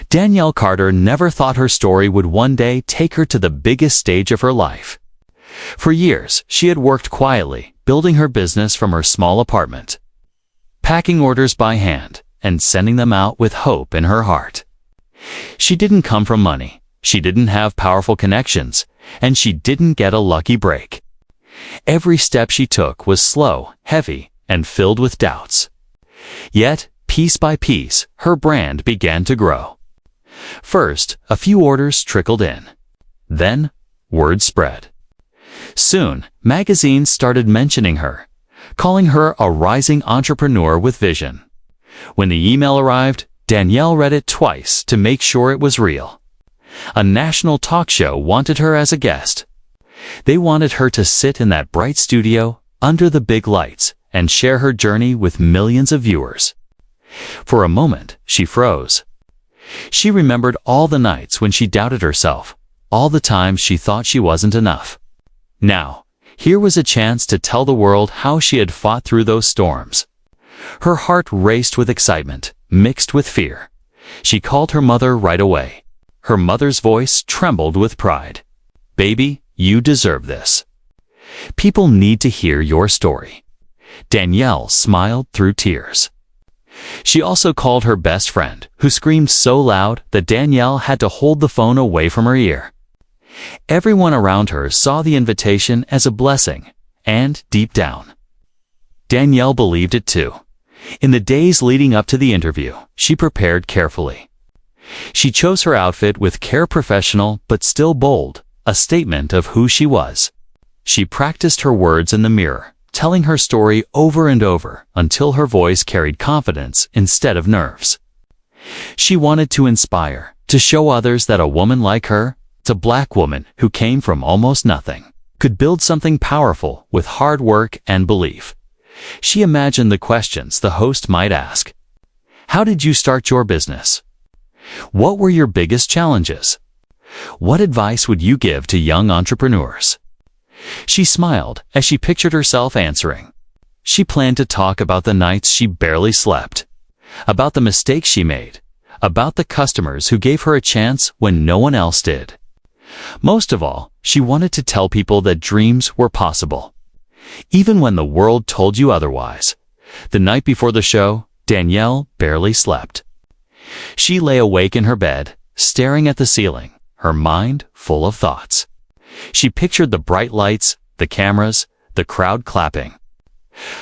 Danielle Carter never thought her story would one day take her to the biggest stage of her life. For years, she had worked quietly, building her business from her small apartment, packing orders by hand, and sending them out with hope in her heart. She didn't come from money, she didn't have powerful connections, and she didn't get a lucky break. Every step she took was slow, heavy, and filled with doubts. Yet, piece by piece, her brand began to grow. First, a few orders trickled in. Then, word spread. Soon, magazines started mentioning her, calling her a rising entrepreneur with vision. When the email arrived, Danielle read it twice to make sure it was real. A national talk show wanted her as a guest. They wanted her to sit in that bright studio, under the big lights, and share her journey with millions of viewers. For a moment, she froze. She remembered all the nights when she doubted herself, all the times she thought she wasn't enough. Now, here was a chance to tell the world how she had fought through those storms. Her heart raced with excitement, mixed with fear. She called her mother right away. Her mother's voice trembled with pride. "Baby, you deserve this. People need to hear your story." Danielle smiled through tears. She also called her best friend, who screamed so loud that Danielle had to hold the phone away from her ear. Everyone around her saw the invitation as a blessing, and deep down, Danielle believed it too. In the days leading up to the interview, she prepared carefully. She chose her outfit with care, professional but still bold, a statement of who she was. She practiced her words in the mirror, telling her story over and over until her voice carried confidence instead of nerves. She wanted to inspire, to show others that a woman like her, a black woman who came from almost nothing, could build something powerful with hard work and belief. She imagined the questions the host might ask. How did you start your business? What were your biggest challenges? What advice would you give to young entrepreneurs? She smiled as she pictured herself answering. She planned to talk about the nights she barely slept, about the mistakes she made, about the customers who gave her a chance when no one else did. Most of all, she wanted to tell people that dreams were possible, even when the world told you otherwise. The night before the show, Danielle barely slept. She lay awake in her bed, staring at the ceiling, her mind full of thoughts. She pictured the bright lights, the cameras, the crowd clapping.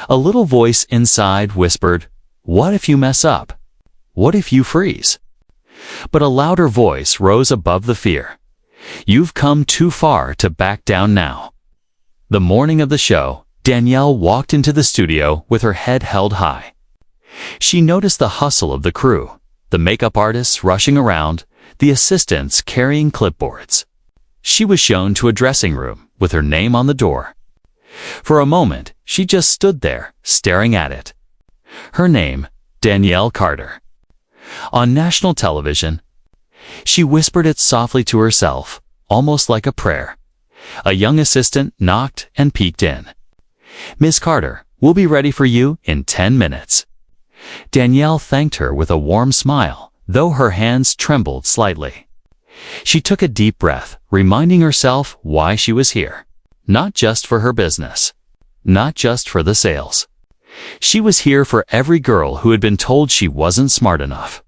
A little voice inside whispered, "What if you mess up? What if you freeze?" But a louder voice rose above the fear. "You've come too far to back down now." The morning of the show, Danielle walked into the studio with her head held high. She noticed the hustle of the crew, the makeup artists rushing around, the assistants carrying clipboards. She was shown to a dressing room with her name on the door. For a moment, she just stood there, staring at it. Her name, Danielle Carter. On national television, she whispered it softly to herself, almost like a prayer. A young assistant knocked and peeked in. "Miss Carter, we'll be ready for you in 10 minutes. Danielle thanked her with a warm smile, though her hands trembled slightly. She took a deep breath, reminding herself why she was here. Not just for her business. Not just for the sales. She was here for every girl who had been told she wasn't smart enough.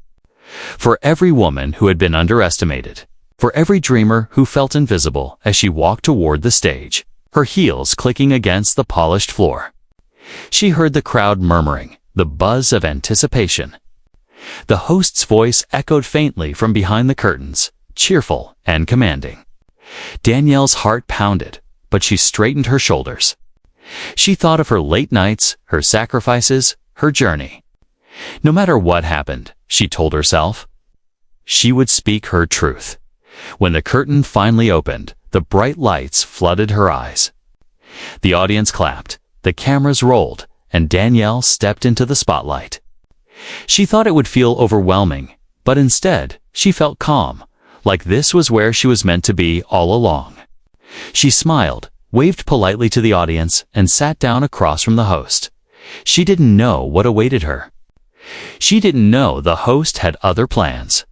For every woman who had been underestimated. For every dreamer who felt invisible as she walked toward the stage, her heels clicking against the polished floor. She heard the crowd murmuring, the buzz of anticipation. The host's voice echoed faintly from behind the curtains, cheerful and commanding. Danielle's heart pounded, but she straightened her shoulders. She thought of her late nights, her sacrifices, her journey. No matter what happened, she told herself, she would speak her truth. When the curtain finally opened, the bright lights flooded her eyes. The audience clapped, the cameras rolled, and Danielle stepped into the spotlight. She thought it would feel overwhelming, but instead, she felt calm, like this was where she was meant to be all along. She smiled, waved politely to the audience, and sat down across from the host. She didn't know what awaited her. She didn't know the host had other plans.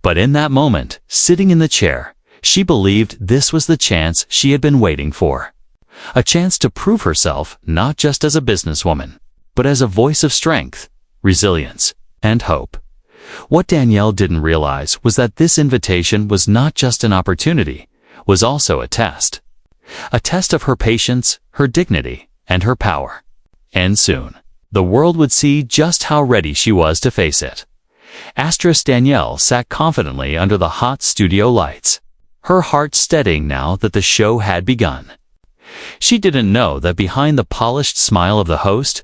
But in that moment, sitting in the chair, she believed this was the chance she had been waiting for. A chance to prove herself not just as a businesswoman, but as a voice of strength, resilience, and hope. What Danielle didn't realize was that this invitation was not just an opportunity, was also a test. A test of her patience, her dignity, and her power. And soon, the world would see just how ready she was to face it. Danielle sat confidently under the hot studio lights, her heart steadying now that the show had begun. She didn't know that behind the polished smile of the host,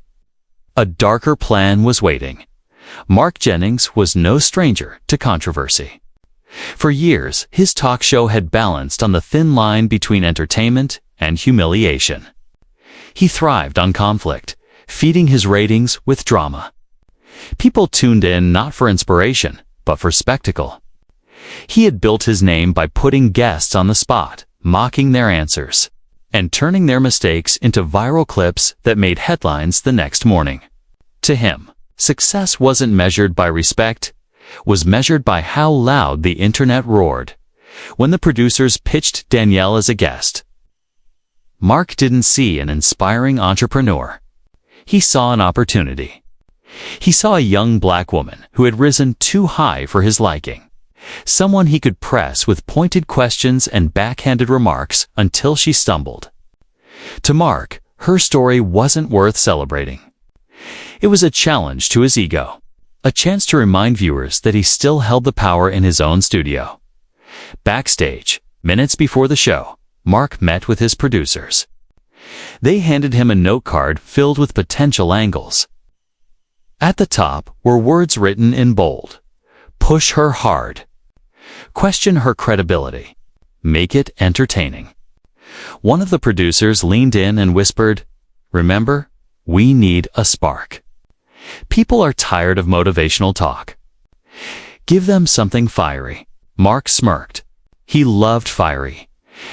a darker plan was waiting. Mark Jennings was no stranger to controversy. For years, his talk show had balanced on the thin line between entertainment and humiliation. He thrived on conflict, feeding his ratings with drama. People tuned in not for inspiration, but for spectacle. He had built his name by putting guests on the spot, mocking their answers, and turning their mistakes into viral clips that made headlines the next morning. To him, success wasn't measured by respect, was measured by how loud the internet roared. When the producers pitched Danielle as a guest, Mark didn't see an inspiring entrepreneur. He saw an opportunity. He saw a young black woman who had risen too high for his liking. Someone he could press with pointed questions and backhanded remarks until she stumbled. To Mark, her story wasn't worth celebrating. It was a challenge to his ego, a chance to remind viewers that he still held the power in his own studio. Backstage, minutes before the show, Mark met with his producers. They handed him a note card filled with potential angles. At the top were words written in bold. Push her hard. Question her credibility. Make it entertaining. One of the producers leaned in and whispered, "Remember, we need a spark. People are tired of motivational talk. Give them something fiery." Mark smirked. He loved fiery.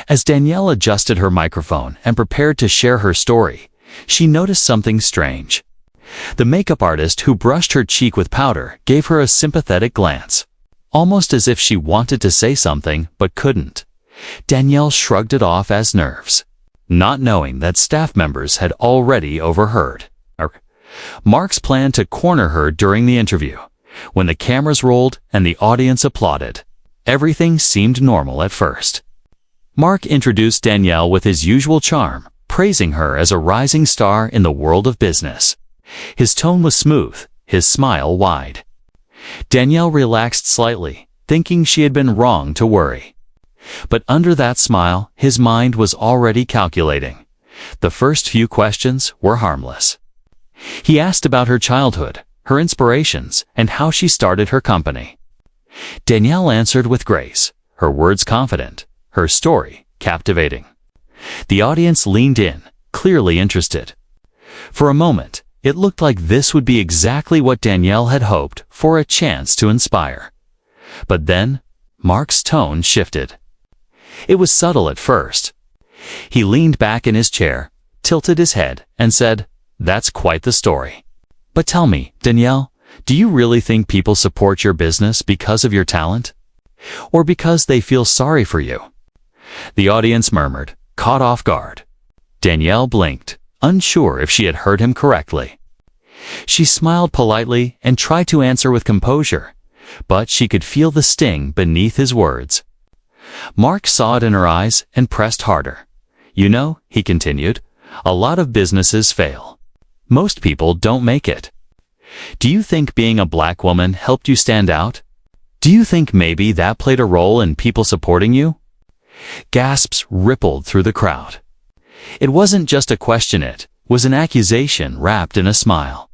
As Danielle adjusted her microphone and prepared to share her story, she noticed something strange. The makeup artist who brushed her cheek with powder gave her a sympathetic glance, almost as if she wanted to say something but couldn't. Danielle shrugged it off as nerves, not knowing that staff members had already overheard Mark's plan to corner her during the interview. When the cameras rolled and the audience applauded, everything seemed normal at first. Mark introduced Danielle with his usual charm, praising her as a rising star in the world of business. His tone was smooth, his smile wide. Danielle relaxed slightly, thinking she had been wrong to worry. But under that smile, his mind was already calculating. The first few questions were harmless. He asked about her childhood, her inspirations, and how she started her company. Danielle answered with grace, her words confident, her story captivating. The audience leaned in, clearly interested. For a moment, it looked like this would be exactly what Danielle had hoped for, a chance to inspire. But then, Mark's tone shifted. It was subtle at first. He leaned back in his chair, tilted his head, and said, "That's quite the story. But tell me, Danielle, do you really think people support your business because of your talent? Or because they feel sorry for you?" The audience murmured, caught off guard. Danielle blinked, unsure if she had heard him correctly. She smiled politely and tried to answer with composure, but she could feel the sting beneath his words. Mark saw it in her eyes and pressed harder. "You know," he continued, "a lot of businesses fail. Most people don't make it. Do you think being a black woman helped you stand out? Do you think maybe that played a role in people supporting you?" Gasps rippled through the crowd. It wasn't just a question, it was an accusation wrapped in a smile.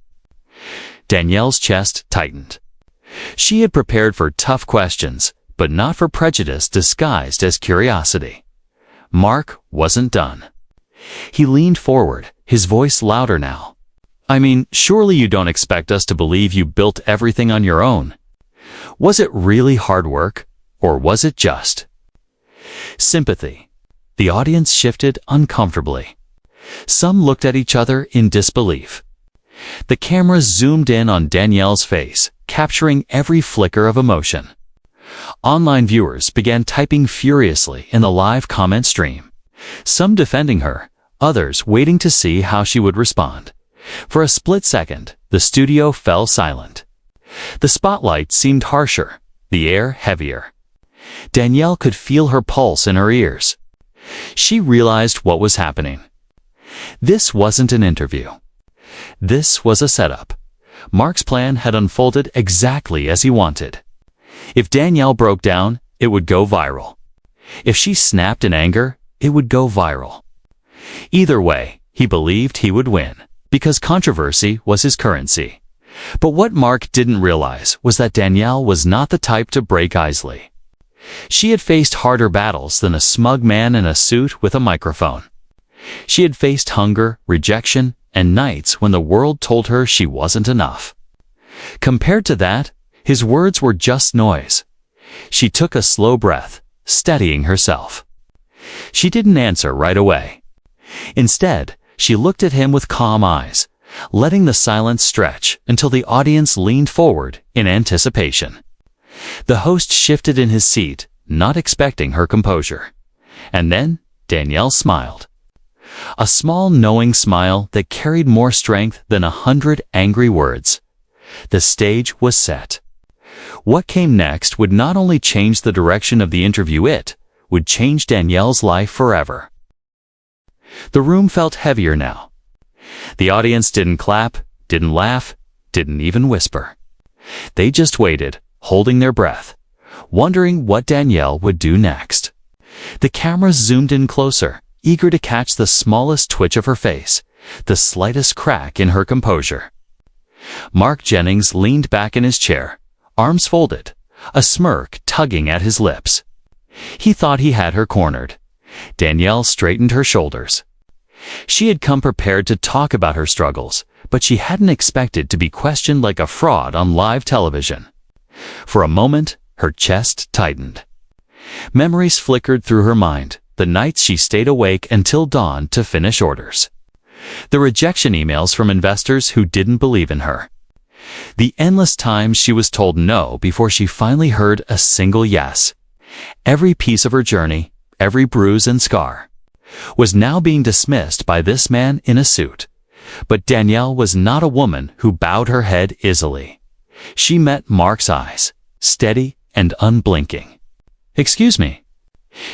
Danielle's chest tightened. She had prepared for tough questions, but not for prejudice disguised as curiosity. Mark wasn't done. He leaned forward, his voice louder now. "I mean, surely you don't expect us to believe you built everything on your own. Was it really hard work, or was it just sympathy?" The audience shifted uncomfortably. Some looked at each other in disbelief. The cameras zoomed in on Danielle's face, capturing every flicker of emotion. Online viewers began typing furiously in the live comment stream, some defending her, others waiting to see how she would respond. For a split second, the studio fell silent. The spotlight seemed harsher, the air heavier. Danielle could feel her pulse in her ears. She realized what was happening. This wasn't an interview. This was a setup. Mark's plan had unfolded exactly as he wanted. If Danielle broke down, it would go viral. If she snapped in anger, it would go viral. Either way, he believed he would win, because controversy was his currency. But what Mark didn't realize was that Danielle was not the type to break easily. She had faced harder battles than a smug man in a suit with a microphone. She had faced hunger, rejection, and nights when the world told her she wasn't enough. Compared to that, his words were just noise. She took a slow breath, steadying herself. She didn't answer right away. Instead, she looked at him with calm eyes, letting the silence stretch until the audience leaned forward in anticipation. The host shifted in his seat, not expecting her composure. And then Danielle smiled. A small, knowing smile that carried more strength than 100 angry words. The stage was set. What came next would not only change the direction of the interview, it would change Danielle's life forever. The room felt heavier now. The audience didn't clap, didn't laugh, didn't even whisper. They just waited, holding their breath, wondering what Danielle would do next. The cameras zoomed in closer, eager to catch the smallest twitch of her face, the slightest crack in her composure. Mark Jennings leaned back in his chair, arms folded, a smirk tugging at his lips. He thought he had her cornered. Danielle straightened her shoulders. She had come prepared to talk about her struggles, but she hadn't expected to be questioned like a fraud on live television. For a moment, her chest tightened. Memories flickered through her mind, the nights she stayed awake until dawn to finish orders. The rejection emails from investors who didn't believe in her. The endless times she was told no before she finally heard a single yes. Every piece of her journey, every bruise and scar, was now being dismissed by this man in a suit. But Danielle was not a woman who bowed her head easily. She met Mark's eyes, steady and unblinking. "Excuse me,"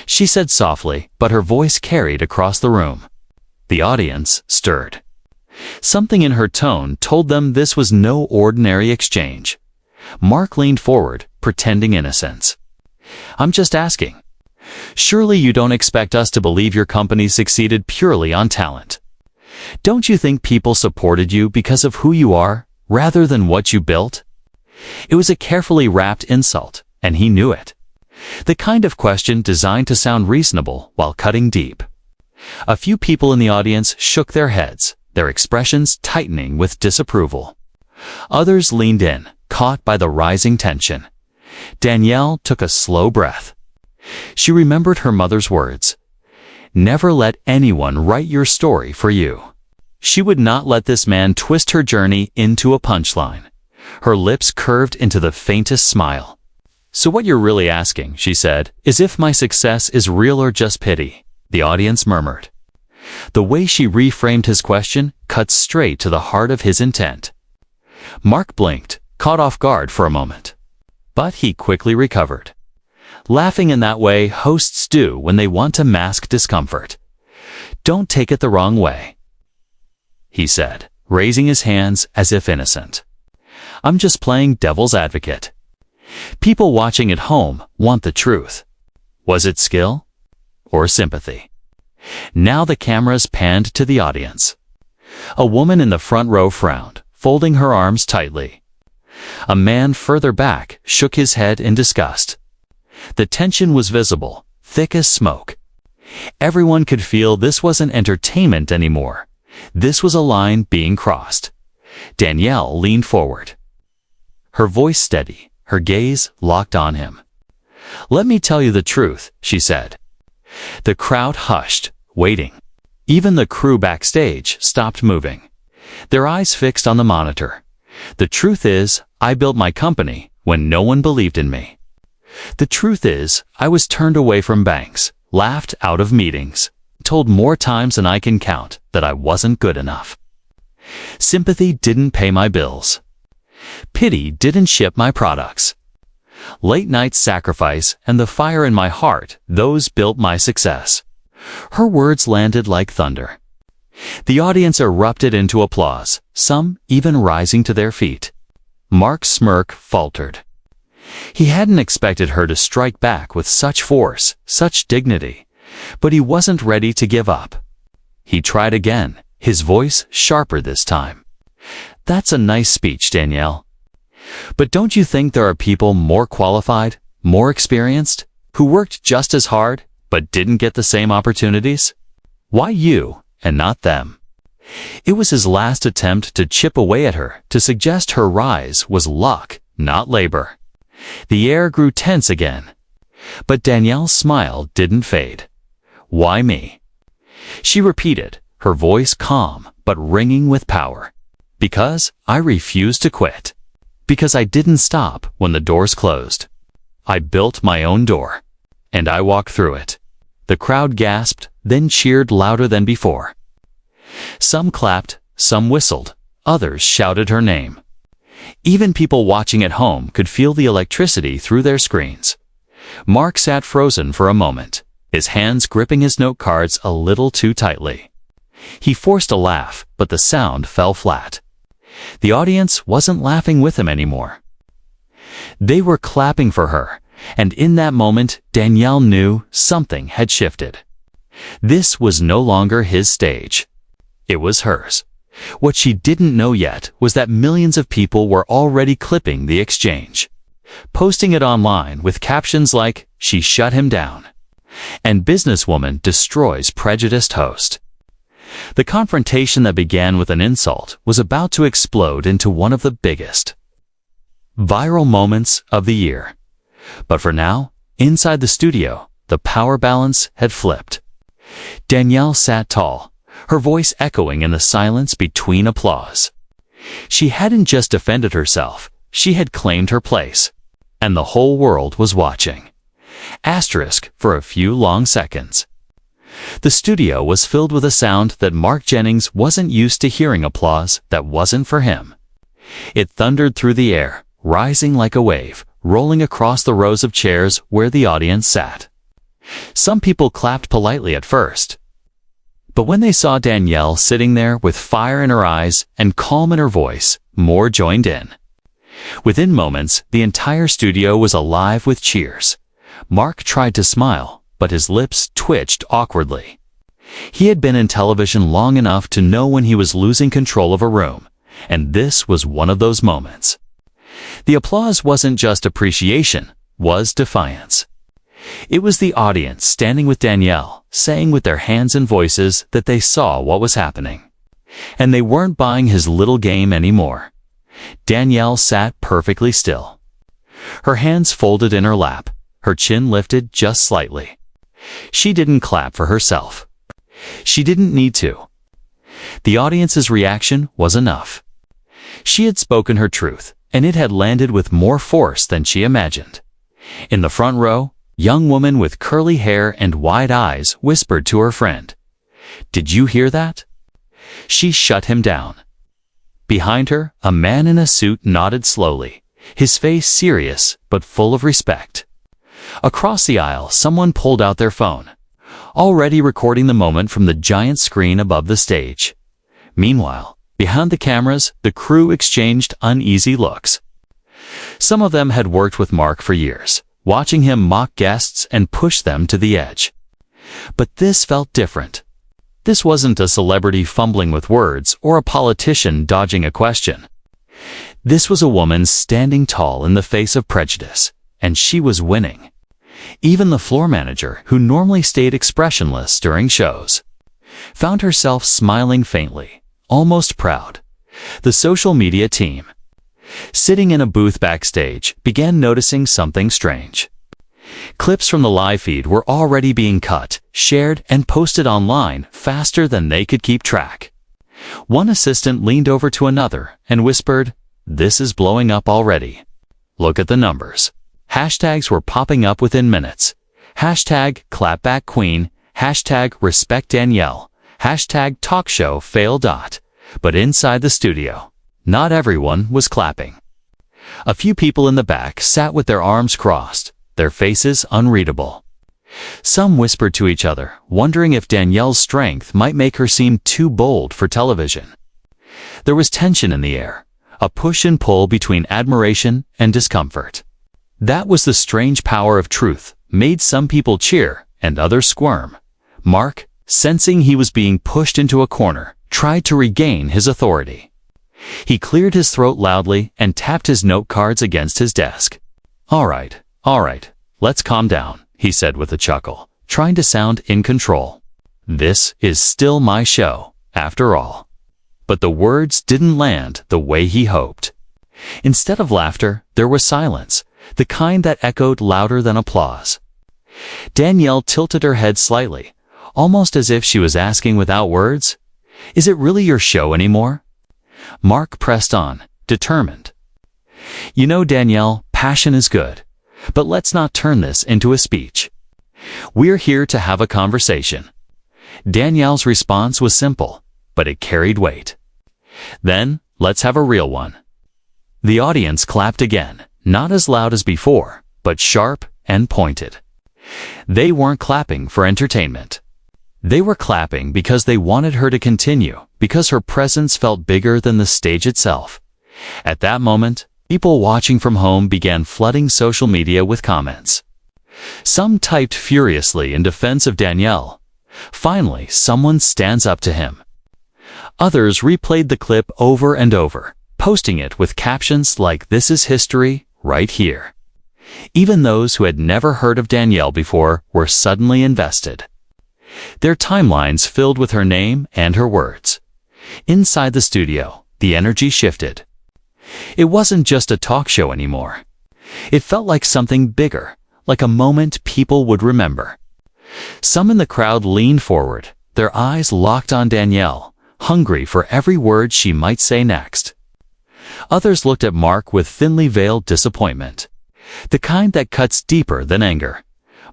she said softly, but her voice carried across the room. The audience stirred. Something in her tone told them this was no ordinary exchange. Mark leaned forward, pretending innocence. "I'm just asking. Surely you don't expect us to believe your company succeeded purely on talent. Don't you think people supported you because of who you are, rather than what you built?" It was a carefully wrapped insult, and he knew it. The kind of question designed to sound reasonable while cutting deep. A few people in the audience shook their heads, their expressions tightening with disapproval. Others leaned in, caught by the rising tension. Danielle took a slow breath. She remembered her mother's words. Never let anyone write your story for you. She would not let this man twist her journey into a punchline. Her lips curved into the faintest smile. "So what you're really asking," she said, "is if my success is real or just pity," the audience murmured. The way she reframed his question cut straight to the heart of his intent. Mark blinked, caught off guard for a moment. But he quickly recovered. Laughing in that way hosts do when they want to mask discomfort. "Don't take it the wrong way," he said, raising his hands as if innocent. "I'm just playing devil's advocate. People watching at home want the truth. Was it skill or sympathy?" Now the cameras panned to the audience. A woman in the front row frowned, folding her arms tightly. A man further back shook his head in disgust. The tension was visible, thick as smoke. Everyone could feel this wasn't entertainment anymore. This was a line being crossed. Danielle leaned forward. Her voice steady, her gaze locked on him. "Let me tell you the truth," she said. The crowd hushed, waiting. Even the crew backstage stopped moving, their eyes fixed on the monitor. "The truth is, I built my company when no one believed in me. The truth is, I was turned away from banks, laughed out of meetings, told more times than I can count that I wasn't good enough. Sympathy didn't pay my bills. Pity didn't ship my products. Late night sacrifice and the fire in my heart, those built my success. Her words landed like thunder. The audience erupted into applause, some even rising to their feet. Mark's smirk faltered. He hadn't expected her to strike back with such force, such dignity, but he wasn't ready to give up. He tried again, his voice sharper this time. "That's a nice speech, Danielle. But don't you think there are people more qualified, more experienced, who worked just as hard, but didn't get the same opportunities? Why you, and not them?" It was his last attempt to chip away at her, to suggest her rise was luck, not labor. The air grew tense again. But Danielle's smile didn't fade. "Why me?" She repeated, her voice calm but ringing with power. "Because I refused to quit. Because I didn't stop when the doors closed. I built my own door. And I walked through it." The crowd gasped, then cheered louder than before. Some clapped, some whistled, others shouted her name. Even people watching at home could feel the electricity through their screens. Mark sat frozen for a moment, his hands gripping his note cards a little too tightly. He forced a laugh, but the sound fell flat. The audience wasn't laughing with him anymore. They were clapping for her, and in that moment, Danielle knew something had shifted. This was no longer his stage. It was hers. What she didn't know yet was that millions of people were already clipping the exchange, posting it online with captions like, "She shut him down," and "Businesswoman destroys prejudiced host." The confrontation that began with an insult was about to explode into one of the biggest viral moments of the year. But for now, inside the studio, the power balance had flipped. Danielle sat tall, her voice echoing in the silence between applause. She hadn't just defended herself, she had claimed her place. And the whole world was watching. Asterisk for a few long seconds. The studio was filled with a sound that Mark Jennings wasn't used to hearing, applause that wasn't for him. It thundered through the air, rising like a wave, rolling across the rows of chairs where the audience sat. Some people clapped politely at first. But when they saw Danielle sitting there with fire in her eyes and calm in her voice, more joined in. Within moments, the entire studio was alive with cheers. Mark tried to smile, but his lips twitched awkwardly. He had been in television long enough to know when he was losing control of a room, and this was one of those moments. The applause wasn't just appreciation, was defiance. It was the audience standing with Danielle, saying with their hands and voices that they saw what was happening. And they weren't buying his little game anymore. Danielle sat perfectly still. Her hands folded in her lap, her chin lifted just slightly. She didn't clap for herself. She didn't need to. The audience's reaction was enough. She had spoken her truth, and it had landed with more force than she imagined. In the front row, a young woman with curly hair and wide eyes whispered to her friend, "Did you hear that?" She shut him down. Behind her, a man in a suit nodded slowly, his face serious but full of respect. Across the aisle, someone pulled out their phone, already recording the moment from the giant screen above the stage. Meanwhile, behind the cameras, the crew exchanged uneasy looks. Some of them had worked with Mark for years, watching him mock guests and push them to the edge. But this felt different. This wasn't a celebrity fumbling with words or a politician dodging a question. This was a woman standing tall in the face of prejudice, and she was winning. Even the floor manager, who normally stayed expressionless during shows, found herself smiling faintly, almost proud. The social media team, sitting in a booth backstage, began noticing something strange. Clips from the live feed were already being cut, shared, and posted online faster than they could keep track. One assistant leaned over to another and whispered, "This is blowing up already. Look at the numbers." Hashtags were popping up within minutes. Hashtag Clapback Queen, hashtag Respect Danielle, hashtag Talk Show Fail. But inside the studio, not everyone was clapping. A few people in the back sat with their arms crossed, their faces unreadable. Some whispered to each other, wondering if Danielle's strength might make her seem too bold for television. There was tension in the air, a push and pull between admiration and discomfort. That was the strange power of truth, made some people cheer and others squirm. Mark, sensing he was being pushed into a corner, tried to regain his authority. He cleared his throat loudly and tapped his note cards against his desk. All right, let's calm down, he said with a chuckle, trying to sound in control. This is still my show, after all. But the words didn't land the way he hoped. Instead of laughter, there was silence, the kind that echoed louder than applause. Danielle tilted her head slightly, almost as if she was asking without words, "Is it really your show anymore?" Mark pressed on, determined. "You know, Danielle, passion is good, but let's not turn this into a speech. We're here to have a conversation." Danielle's response was simple, but it carried weight. "Then, let's have a real one." The audience clapped again, not as loud as before, but sharp and pointed. They weren't clapping for entertainment. They were clapping because they wanted her to continue, because her presence felt bigger than the stage itself. At that moment, people watching from home began flooding social media with comments. Some typed furiously in defense of Danielle. Finally, someone stands up to him. Others replayed the clip over and over, posting it with captions like "This is history, right here." Even those who had never heard of Danielle before were suddenly invested. Their timelines filled with her name and her words. Inside the studio, the energy shifted. It wasn't just a talk show anymore. It felt like something bigger, like a moment people would remember. Some in the crowd leaned forward, their eyes locked on Danielle, hungry for every word she might say next. Others looked at Mark with thinly veiled disappointment, the kind that cuts deeper than anger.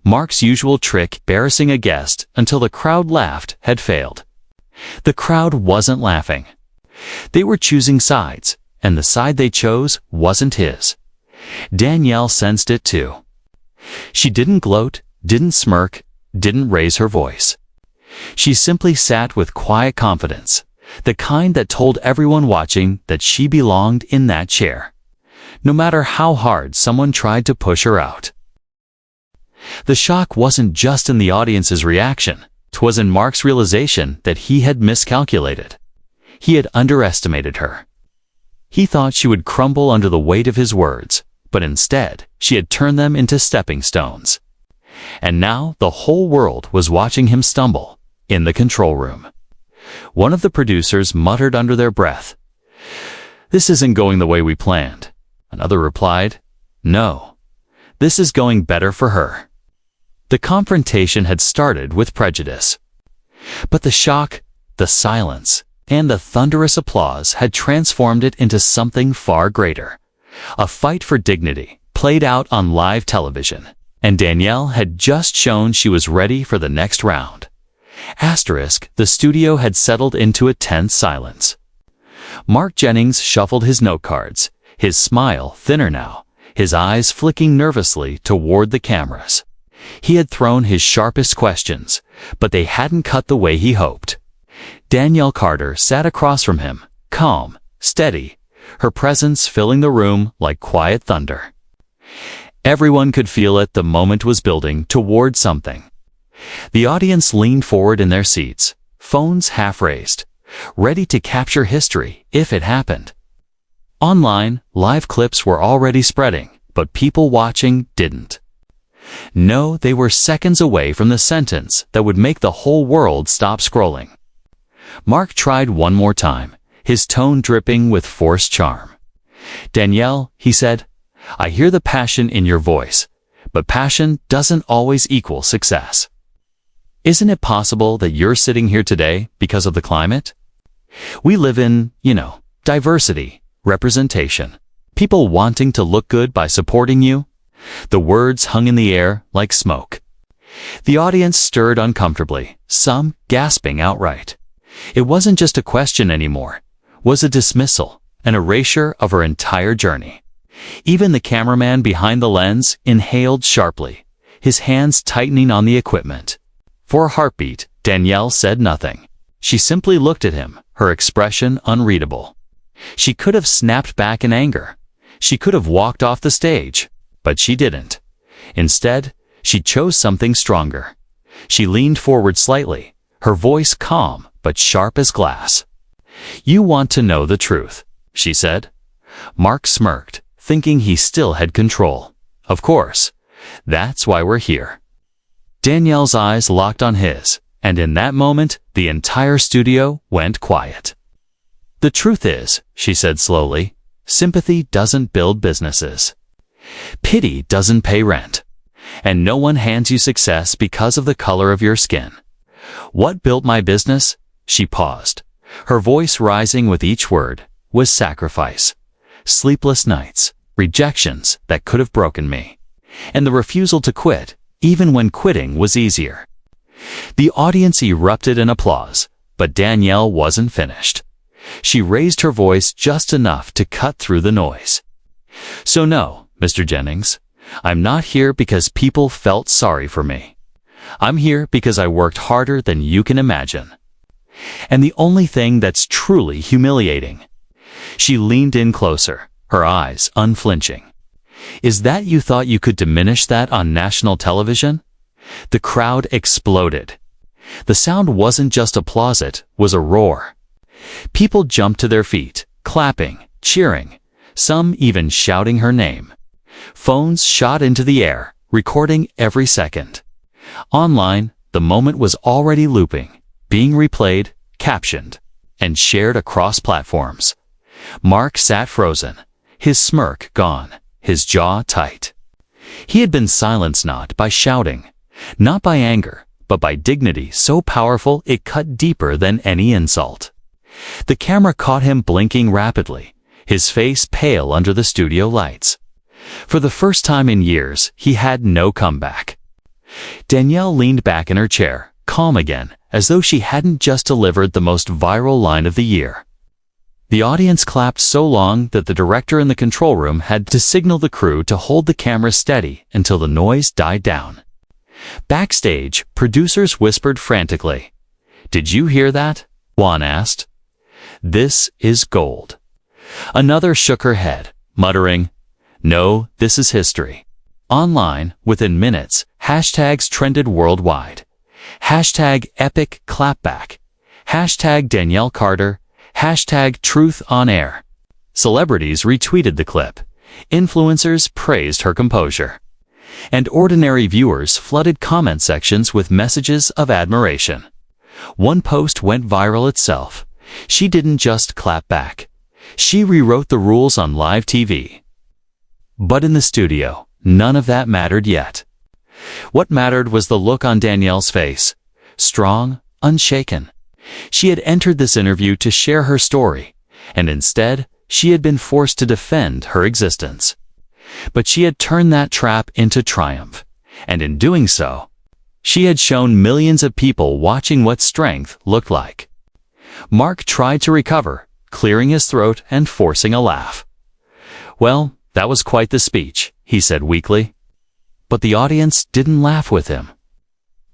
Mark's usual trick, embarrassing a guest until the crowd laughed, had failed. The crowd wasn't laughing. They were choosing sides, and the side they chose wasn't his. Danielle sensed it too. She didn't gloat, didn't smirk, didn't raise her voice. She simply sat with quiet confidence, the kind that told everyone watching that she belonged in that chair, no matter how hard someone tried to push her out. The shock wasn't just in the audience's reaction, 'twas in Mark's realization that he had miscalculated. He had underestimated her. He thought she would crumble under the weight of his words, but instead, she had turned them into stepping stones. And now the whole world was watching him stumble, in the control room. One of the producers muttered under their breath, "This isn't going the way we planned." Another replied, "No, this is going better for her." The confrontation had started with prejudice. But the shock, the silence, and the thunderous applause had transformed it into something far greater. A fight for dignity, played out on live television. And Danielle had just shown she was ready for the next round. The studio had settled into a tense silence. Mark Jennings shuffled his note cards, his smile thinner now, his eyes flicking nervously toward the cameras. He had thrown his sharpest questions, but they hadn't cut the way he hoped. Danielle Carter sat across from him, calm, steady, her presence filling the room like quiet thunder. Everyone could feel it. The moment was building toward something. The audience leaned forward in their seats, phones half raised, ready to capture history if it happened. Online, live clips were already spreading, but people watching didn't. No, they were seconds away from the sentence that would make the whole world stop scrolling. Mark tried one more time, his tone dripping with forced charm. "Danielle," he said, "I hear the passion in your voice, but passion doesn't always equal success. Isn't it possible that you're sitting here today because of the climate? We live in, diversity, representation, people wanting to look good by supporting you. The words hung in the air like smoke. The audience stirred uncomfortably, some gasping outright. It wasn't just a question anymore. It was a dismissal, an erasure of her entire journey. Even the cameraman behind the lens inhaled sharply, his hands tightening on the equipment. For a heartbeat, Danielle said nothing. She simply looked at him, her expression unreadable. She could have snapped back in anger. She could have walked off the stage, but she didn't. Instead, she chose something stronger. She leaned forward slightly, her voice calm but sharp as glass. "You want to know the truth," she said. Mark smirked, thinking he still had control. "Of course. That's why we're here." Danielle's eyes locked on his, and in that moment, the entire studio went quiet. "The truth is," she said slowly, "sympathy doesn't build businesses. Pity doesn't pay rent. And no one hands you success because of the color of your skin. What built my business?" She paused, her voice rising with each word, "was sacrifice. Sleepless nights, rejections that could have broken me, and the refusal to quit, even when quitting was easier." The audience erupted in applause, but Danielle wasn't finished. She raised her voice just enough to cut through the noise. "So no, Mr. Jennings, I'm not here because people felt sorry for me. I'm here because I worked harder than you can imagine. And the only thing that's truly humiliating." She leaned in closer, her eyes unflinching. "Is that you thought you could diminish that on national television?" The crowd exploded. The sound wasn't just applause, it was a roar. People jumped to their feet, clapping, cheering, some even shouting her name. Phones shot into the air, recording every second. Online, the moment was already looping, being replayed, captioned, and shared across platforms. Mark sat frozen, his smirk gone, his jaw tight. He had been silenced not by shouting, not by anger, but by dignity so powerful it cut deeper than any insult. The camera caught him blinking rapidly, his face pale under the studio lights. For the first time in years, he had no comeback. Danielle leaned back in her chair, calm again, as though she hadn't just delivered the most viral line of the year. The audience clapped so long that the director in the control room had to signal the crew to hold the camera steady until the noise died down. Backstage, producers whispered frantically. "Did you hear that?" Juan asked. "This is gold." Another shook her head, muttering, "No, this is history." Online, within minutes, hashtags trended worldwide. Hashtag epic clapback. Hashtag Danielle Carter. Hashtag truth on air. Celebrities retweeted the clip. Influencers praised her composure. And ordinary viewers flooded comment sections with messages of admiration. One post went viral itself. She didn't just clap back. She rewrote the rules on live TV. But in the studio, none of that mattered yet. What mattered was the look on Danielle's face. Strong, unshaken. She had entered this interview to share her story, and instead, she had been forced to defend her existence. But she had turned that trap into triumph, and in doing so, she had shown millions of people watching what strength looked like. Mark tried to recover, clearing his throat and forcing a laugh. "Well, that was quite the speech," he said weakly. But the audience didn't laugh with him.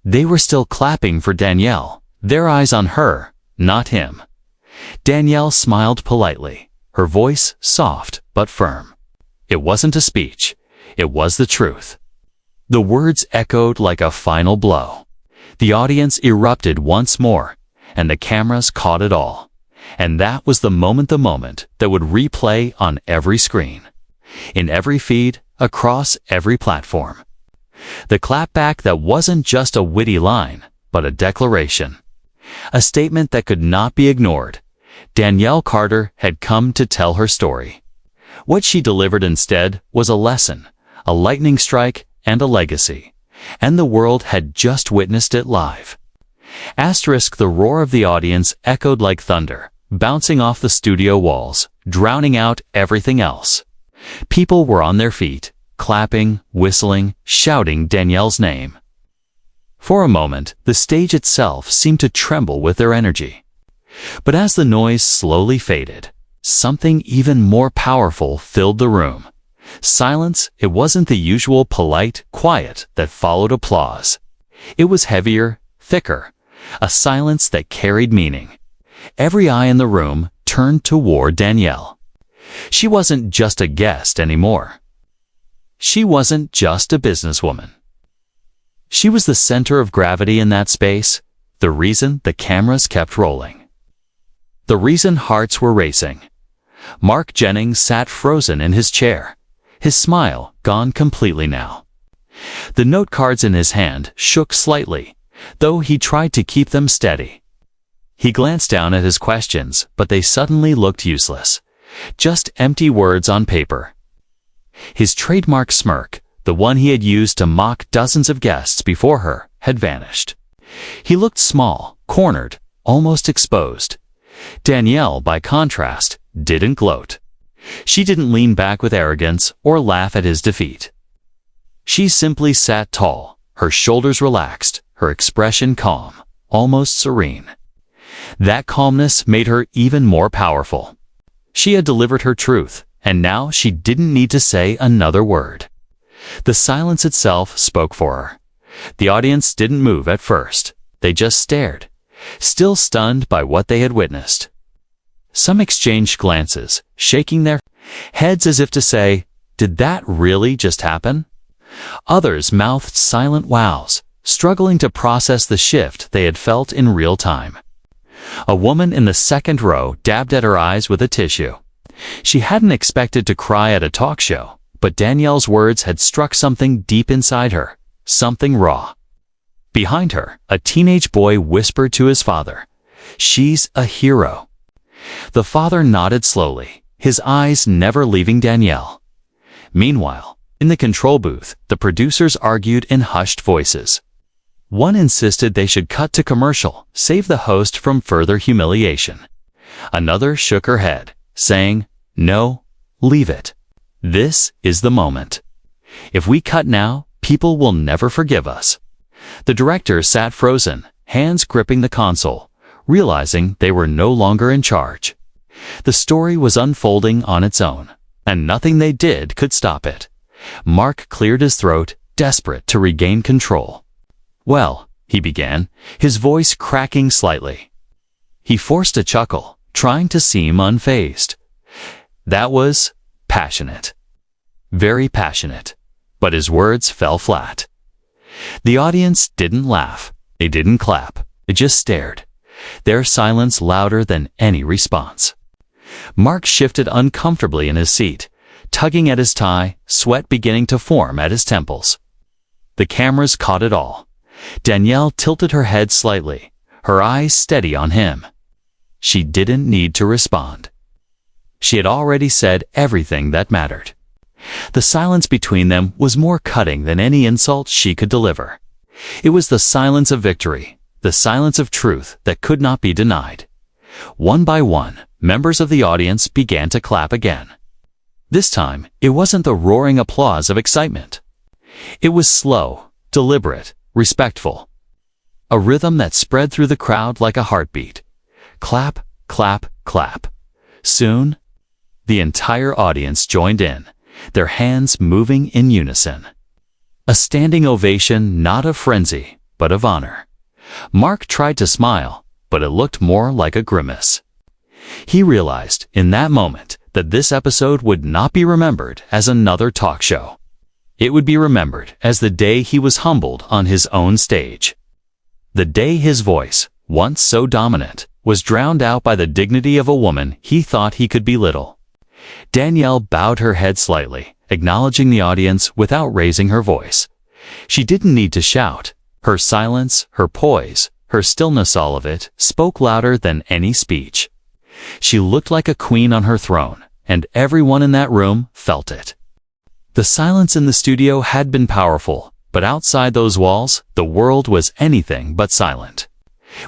They were still clapping for Danielle, their eyes on her, not him. Danielle smiled politely, her voice soft but firm. It wasn't a speech, it was the truth. The words echoed like a final blow. The audience erupted once more, and the cameras caught it all. And that was the moment that would replay on every screen, in every feed, across every platform. The clapback that wasn't just a witty line, but a declaration. A statement that could not be ignored. Danielle Carter had come to tell her story. What she delivered instead was a lesson, a lightning strike, and a legacy. And the world had just witnessed it live. Asterisk, the roar of the audience echoed like thunder, bouncing off the studio walls, drowning out everything else. People were on their feet, clapping, whistling, shouting Danielle's name. For a moment, the stage itself seemed to tremble with their energy. But as the noise slowly faded, something even more powerful filled the room. Silence. It wasn't the usual polite quiet that followed applause. It was heavier, thicker, a silence that carried meaning. Every eye in the room turned toward Danielle. She wasn't just a guest anymore. She wasn't just a businesswoman. She was the center of gravity in that space, the reason the cameras kept rolling. The reason hearts were racing. Mark Jennings sat frozen in his chair, his smile gone completely now. The note cards in his hand shook slightly, though he tried to keep them steady. He glanced down at his questions, but they suddenly looked useless. Just empty words on paper. His trademark smirk, the one he had used to mock dozens of guests before her, had vanished. He looked small, cornered, almost exposed. Danielle, by contrast, didn't gloat. She didn't lean back with arrogance or laugh at his defeat. She simply sat tall, her shoulders relaxed, her expression calm, almost serene. That calmness made her even more powerful. She had delivered her truth, and now she didn't need to say another word. The silence itself spoke for her. The audience didn't move at first. They just stared, still stunned by what they had witnessed. Some exchanged glances, shaking their heads as if to say, "Did that really just happen?" Others mouthed silent wows, struggling to process the shift they had felt in real time. A woman in the second row dabbed at her eyes with a tissue. She hadn't expected to cry at a talk show, but Danielle's words had struck something deep inside her, something raw. Behind her, a teenage boy whispered to his father, "She's a hero." The father nodded slowly, his eyes never leaving Danielle. Meanwhile, in the control booth, the producers argued in hushed voices. One insisted they should cut to commercial, save the host from further humiliation. Another shook her head, saying, "No, leave it. This is the moment. If we cut now, people will never forgive us." The director sat frozen, hands gripping the console, realizing they were no longer in charge. The story was unfolding on its own, and nothing they did could stop it. Mark cleared his throat, desperate to regain control. "Well," he began, his voice cracking slightly. He forced a chuckle, trying to seem unfazed. That was passionate. Very passionate. But his words fell flat. The audience didn't laugh. They didn't clap. They just stared, their silence louder than any response. Mark shifted uncomfortably in his seat, tugging at his tie, sweat beginning to form at his temples. The cameras caught it all. Danielle tilted her head slightly, her eyes steady on him. She didn't need to respond. She had already said everything that mattered. The silence between them was more cutting than any insult she could deliver. It was the silence of victory, the silence of truth that could not be denied. One by one, members of the audience began to clap again. This time, it wasn't the roaring applause of excitement. It was slow, deliberate, respectful. A rhythm that spread through the crowd like a heartbeat. Clap, clap, clap. Soon, the entire audience joined in, their hands moving in unison. A standing ovation, not of frenzy, but of honor. Mark tried to smile, but it looked more like a grimace. He realized, in that moment, that this episode would not be remembered as another talk show. It would be remembered as the day he was humbled on his own stage. The day his voice, once so dominant, was drowned out by the dignity of a woman he thought he could belittle. Danielle bowed her head slightly, acknowledging the audience without raising her voice. She didn't need to shout. Her silence, her poise, her stillness, all of it, spoke louder than any speech. She looked like a queen on her throne, and everyone in that room felt it. The silence in the studio had been powerful, but outside those walls, the world was anything but silent.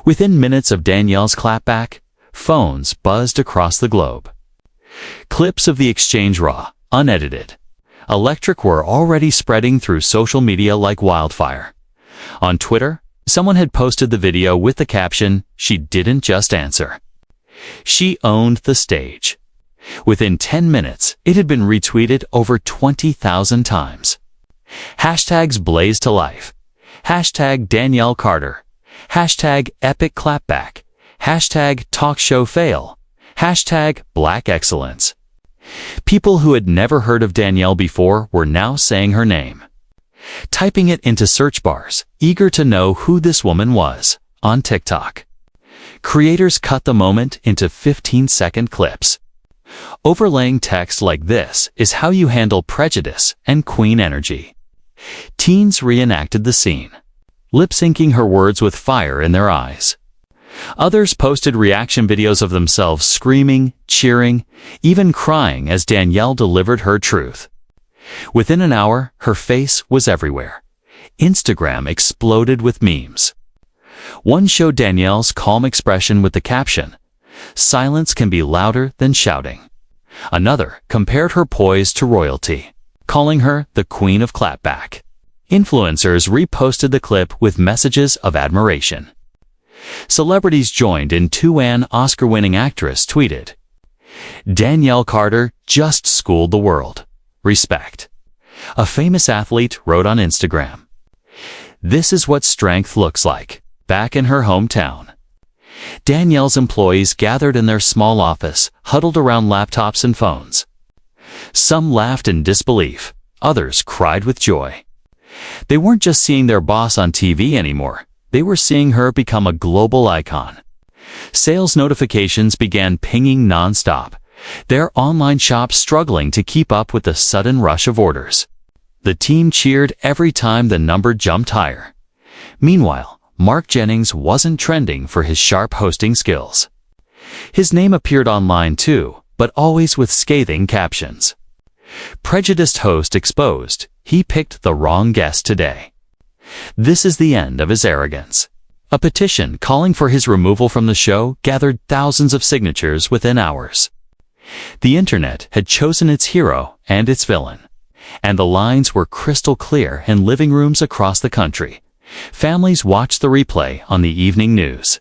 Within minutes of Danielle's clapback, phones buzzed across the globe. Clips of the exchange raw, unedited. electric were already spreading through social media like wildfire. On Twitter, someone had posted the video with the caption, "She didn't just answer. She owned the stage." Within 10 minutes, it had been retweeted over 20,000 times. Hashtags blazed to life. Hashtag Danielle Carter. Hashtag Epic Clapback. Hashtag Talk Show Fail. Hashtag Black Excellence. People who had never heard of Danielle before were now saying her name, typing it into search bars, eager to know who this woman was. On TikTok, creators cut the moment into 15-second clips. Overlaying text like this is how you handle prejudice and queen energy. Teens reenacted the scene, lip-syncing her words with fire in their eyes. Others posted reaction videos of themselves screaming, cheering, even crying as Danielle delivered her truth. Within an hour, her face was everywhere. Instagram exploded with memes. One showed Danielle's calm expression with the caption, "Silence can be louder than shouting." Another compared her poise to royalty, calling her the Queen of Clapback. Influencers reposted the clip with messages of admiration. Celebrities joined in too. An Oscar-winning actress tweeted, "Danielle Carter just schooled the world. Respect." A famous athlete wrote on Instagram, "This is what strength looks like, back in her hometown." Danielle's employees gathered in their small office, huddled around laptops and phones. Some laughed in disbelief, others cried with joy. They weren't just seeing their boss on TV anymore, they were seeing her become a global icon. Sales notifications began pinging non-stop, their online shops struggling to keep up with the sudden rush of orders. The team cheered every time the number jumped higher. Meanwhile, Mark Jennings wasn't trending for his sharp hosting skills. His name appeared online too, but always with scathing captions. Prejudiced host exposed, he picked the wrong guest today. This is the end of his arrogance. A petition calling for his removal from the show gathered thousands of signatures within hours. The internet had chosen its hero and its villain, and the lines were crystal clear in living rooms across the country. Families watched the replay on the evening news.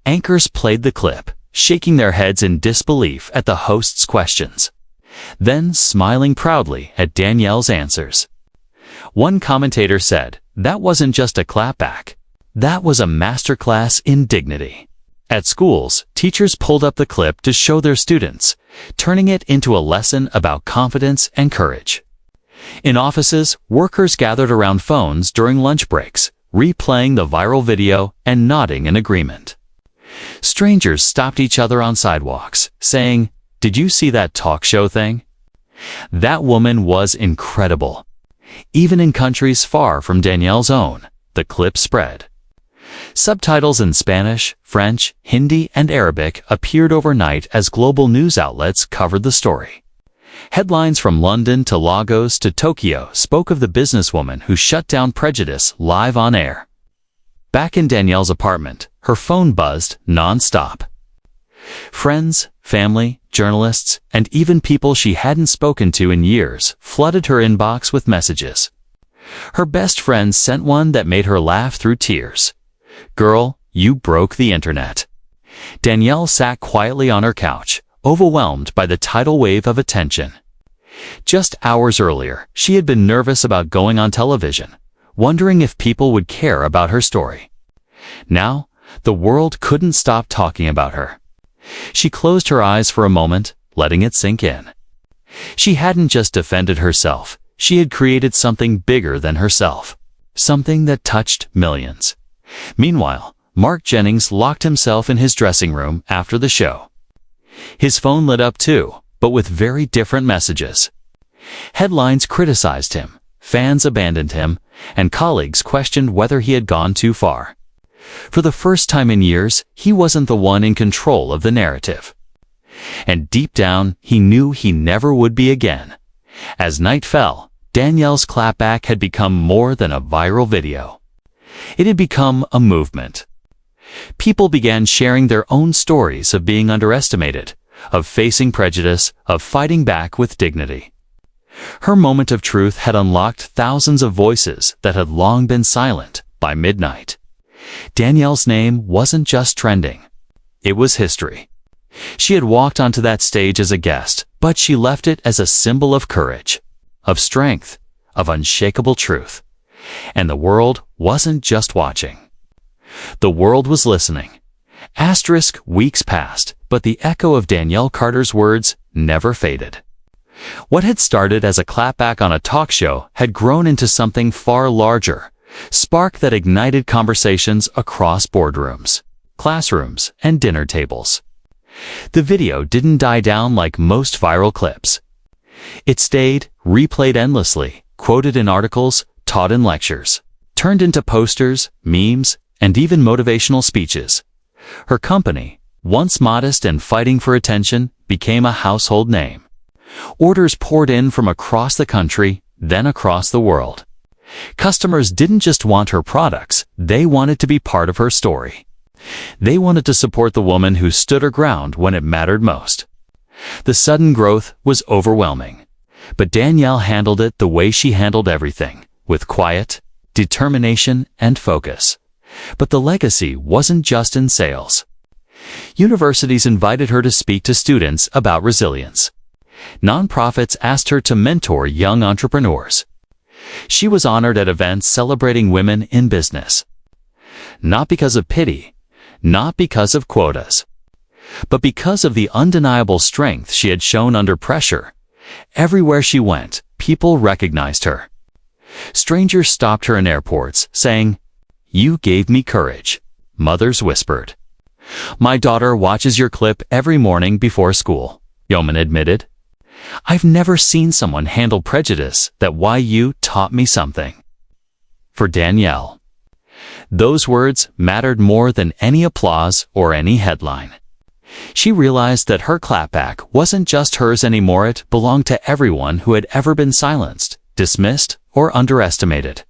Anchors played the clip, shaking their heads in disbelief at the host's questions, then smiling proudly at Danielle's answers. One commentator said, "That wasn't just a clapback. That was a masterclass in dignity." At schools, teachers pulled up the clip to show their students, turning it into a lesson about confidence and courage. In offices, workers gathered around phones during lunch breaks, replaying the viral video and nodding in agreement. Strangers stopped each other on sidewalks, saying, "Did you see that talk show thing? That woman was incredible." Even in countries far from Danielle's own, the clip spread. Subtitles in Spanish, French, Hindi, and Arabic appeared overnight as global news outlets covered the story. Headlines from London to Lagos to Tokyo spoke of the businesswoman who shut down prejudice live on air. Back in Danielle's apartment, her phone buzzed non-stop. Friends, family, journalists, and even people she hadn't spoken to in years flooded her inbox with messages. Her best friend sent one that made her laugh through tears. "Girl, you broke the internet." Danielle sat quietly on her couch, overwhelmed by the tidal wave of attention. Just hours earlier, she had been nervous about going on television, wondering if people would care about her story. Now, the world couldn't stop talking about her. She closed her eyes for a moment, letting it sink in. She hadn't just defended herself, she had created something bigger than herself, something that touched millions. Meanwhile, Mark Jennings locked himself in his dressing room after the show. His phone lit up too, but with very different messages. Headlines criticized him, fans abandoned him, and colleagues questioned whether he had gone too far. For the first time in years, he wasn't the one in control of the narrative. And deep down, he knew he never would be again. As night fell, Danielle's clapback had become more than a viral video. It had become a movement. People began sharing their own stories of being underestimated, of facing prejudice, of fighting back with dignity. Her moment of truth had unlocked thousands of voices that had long been silent by midnight. Danielle's name wasn't just trending. It was history. She had walked onto that stage as a guest, but she left it as a symbol of courage, of strength, of unshakable truth. And the world wasn't just watching. The world was listening. Weeks passed, but the echo of Danielle Carter's words never faded. What had started as a clapback on a talk show had grown into something far larger, spark that ignited conversations across boardrooms, classrooms, and dinner tables. The video didn't die down like most viral clips. It stayed, replayed endlessly, quoted in articles, taught in lectures, turned into posters, memes, and even motivational speeches. Her company, once modest and fighting for attention, became a household name. Orders poured in from across the country, then across the world. Customers didn't just want her products, they wanted to be part of her story. They wanted to support the woman who stood her ground when it mattered most. The sudden growth was overwhelming, but Danielle handled it the way she handled everything, with quiet, determination, and focus. But the legacy wasn't just in sales. Universities invited her to speak to students about resilience. Nonprofits asked her to mentor young entrepreneurs. She was honored at events celebrating women in business. Not because of pity, not because of quotas, but because of the undeniable strength she had shown under pressure. Everywhere she went, people recognized her. Strangers stopped her in airports, saying, "You gave me courage," mothers whispered. "My daughter watches your clip every morning before school," Yeoman admitted. "I've never seen someone handle prejudice that way you taught me something." For Danielle, those words mattered more than any applause or any headline. She realized that her clapback wasn't just hers anymore, it belonged to everyone who had ever been silenced, dismissed, or underestimated.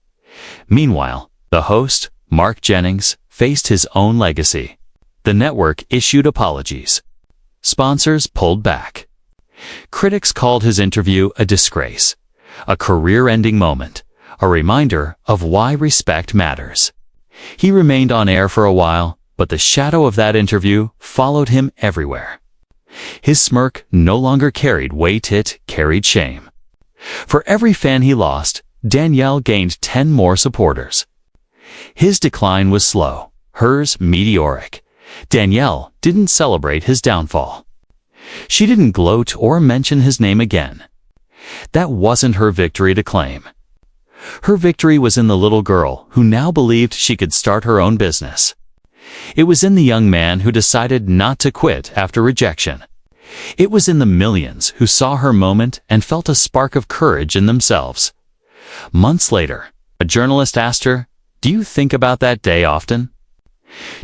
Meanwhile, the host, Mark Jennings, faced his own legacy. The network issued apologies. Sponsors pulled back. Critics called his interview a disgrace, a career-ending moment, a reminder of why respect matters. He remained on air for a while, but the shadow of that interview followed him everywhere. His smirk no longer carried weight, it carried shame. For every fan he lost, Danielle gained 10 more supporters. His decline was slow, hers meteoric. Danielle didn't celebrate his downfall. She didn't gloat or mention his name again. That wasn't her victory to claim. Her victory was in the little girl who now believed she could start her own business. It was in the young man who decided not to quit after rejection. It was in the millions who saw her moment and felt a spark of courage in themselves. Months later, a journalist asked her, "Do you think about that day often?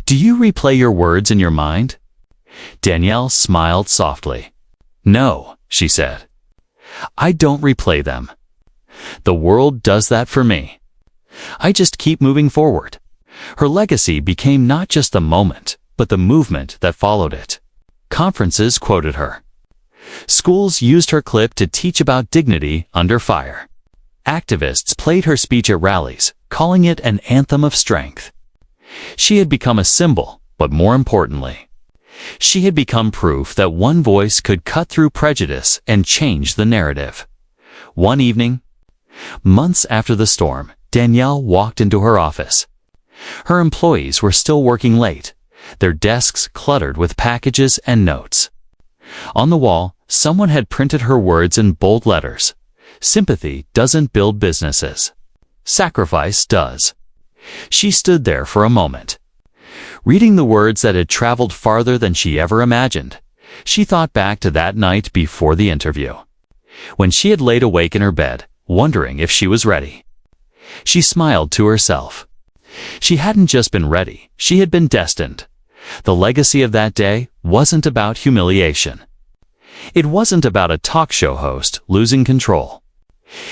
Do you replay your words in your mind?" Danielle smiled softly. "No," she said. "I don't replay them. The world does that for me. I just keep moving forward." Her legacy became not just the moment, but the movement that followed it. Conferences quoted her. Schools used her clip to teach about dignity under fire. Activists played her speech at rallies, calling it an anthem of strength. She had become a symbol, but more importantly, she had become proof that one voice could cut through prejudice and change the narrative. One evening, months after the storm, Danielle walked into her office. Her employees were still working late, their desks cluttered with packages and notes. On the wall, someone had printed her words in bold letters. "Sympathy doesn't build businesses. Sacrifice does." She stood there for a moment. Reading the words that had traveled farther than she ever imagined, she thought back to that night before the interview, when she had laid awake in her bed, wondering if she was ready. She smiled to herself. She hadn't just been ready, she had been destined. The legacy of that day wasn't about humiliation. It wasn't about a talk show host losing control.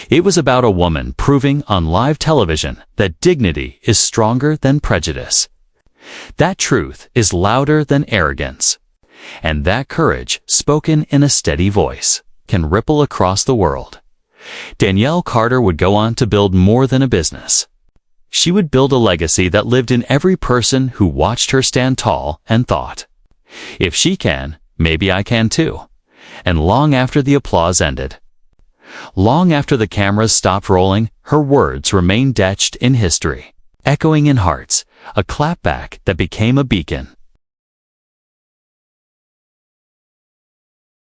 It was about a woman proving on live television that dignity is stronger than prejudice. That truth is louder than arrogance. And that courage, spoken in a steady voice, can ripple across the world. Danielle Carter would go on to build more than a business. She would build a legacy that lived in every person who watched her stand tall and thought, "If she can, maybe I can too." And long after the applause ended, long after the cameras stopped rolling, her words remained etched in history, echoing in hearts, a clapback that became a beacon.